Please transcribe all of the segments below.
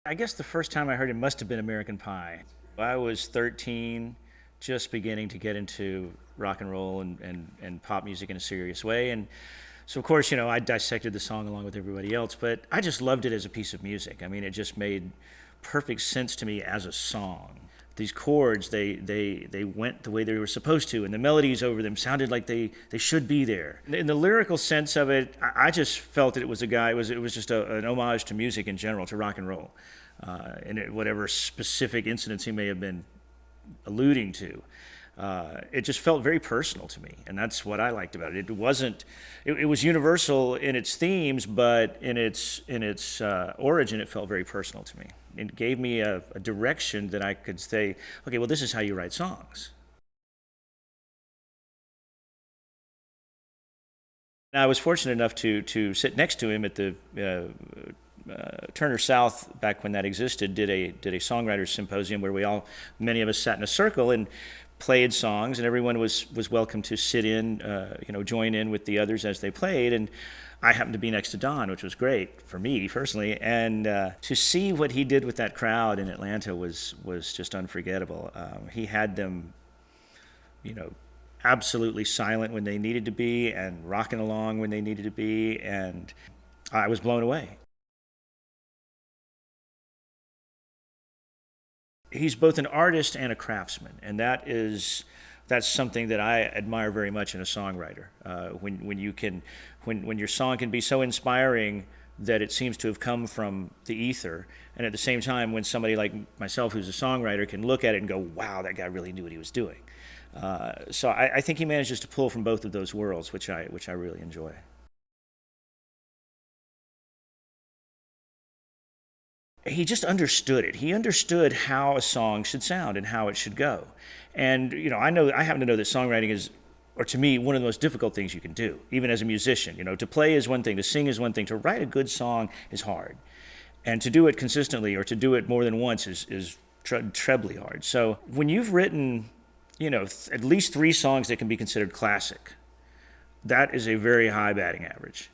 I guess the first time I heard him must have been American Pie. I was 13, just beginning to get into rock and roll and pop music in a serious way. And so, of course, I dissected the song along with everybody else, but I just loved it as a piece of music. I mean, it just made perfect sense to me as a song. These chords, they went the way they were supposed to, and the melodies over them sounded like they should be there. In the lyrical sense of it, I just felt that it was a guy, it was just an homage to music in general, to rock and roll, and whatever specific incidents he may have been alluding to. It just felt very personal to me, and that's what I liked about it. It was universal in its themes, but in its origin, it felt very personal to me. It gave me a direction that I could say, okay, well, this is how you write songs. And I was fortunate enough to sit next to him at the Turner South, back when that existed, did a songwriters symposium where many of us sat in a circle and played songs, and everyone was welcome to sit in, join in with the others as they played. And I happened to be next to Don, which was great for me personally, and to see what he did with that crowd in Atlanta was just unforgettable. He had them, absolutely silent when they needed to be, and rocking along when they needed to be, and I was blown away. He's both an artist and a craftsman, and that's something that I admire very much in a songwriter. When your song can be so inspiring that it seems to have come from the ether, and at the same time, when somebody like myself, who's a songwriter, can look at it and go, "Wow, that guy really knew what he was doing." So I think he manages to pull from both of those worlds, which I really enjoy. He just understood it. He understood how a song should sound and how it should go. And I happen to know that songwriting is, or to me, one of the most difficult things you can do, even as a musician. To play is one thing, to sing is one thing, to write a good song is hard, and to do it consistently or to do it more than once is trebly hard. So when you've written, at least 3 songs that can be considered classic, that is a very high batting average.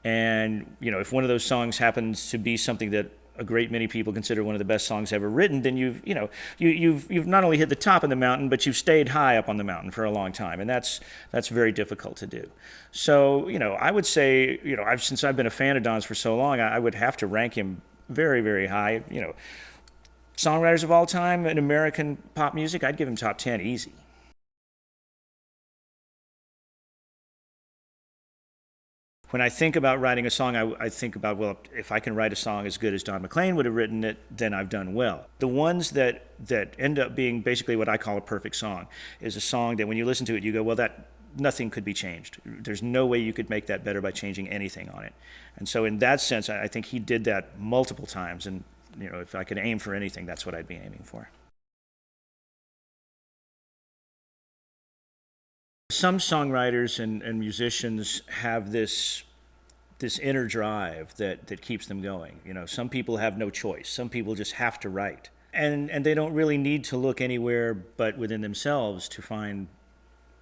And if one of those songs happens to be something that a great many people consider one of the best songs ever written, then you've not only hit the top of the mountain, but you've stayed high up on the mountain for a long time, and that's very difficult to do. So I would say since I've been a fan of Don's for so long, I would have to rank him very, very high. Songwriters of all time in American pop music, I'd give him top 10 easy. When I think about writing a song, I think about, well, if I can write a song as good as Don McLean would have written it, then I've done well. The ones that end up being basically what I call a perfect song is a song that when you listen to it, you go, well, nothing could be changed. There's no way you could make that better by changing anything on it. And so in that sense, I think he did that multiple times. And if I could aim for anything, that's what I'd be aiming for. Some songwriters and musicians have this inner drive that keeps them going. Some people have no choice. Some people just have to write. And they don't really need to look anywhere but within themselves to find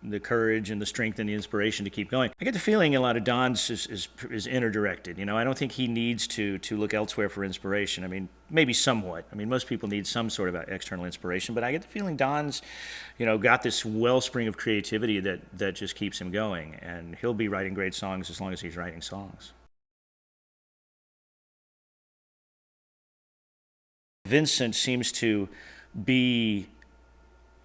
the courage and the strength and the inspiration to keep going. I get the feeling a lot of Don's is inner directed. I don't think he needs to look elsewhere for inspiration. I mean, maybe somewhat. I mean, most people need some sort of external inspiration, but I get the feeling Don's, got this wellspring of creativity that just keeps him going, and he'll be writing great songs as long as he's writing songs. Vincent seems to be,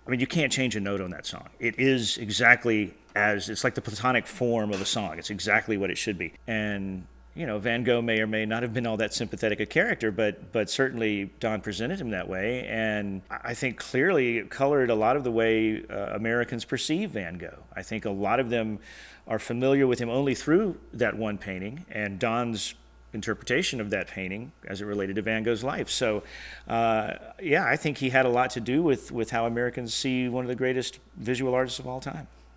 I mean, you can't change a note on that song. It is exactly it's like the platonic form of a song. It's exactly what it should be. And, Van Gogh may or may not have been all that sympathetic a character, but certainly Don presented him that way. And I think clearly it colored a lot of the way Americans perceive Van Gogh. I think a lot of them are familiar with him only through that one painting, and Don's interpretation of that painting as it related to Van Gogh's life. So, I think he had a lot to do with how Americans see one of the greatest visual artists of all time.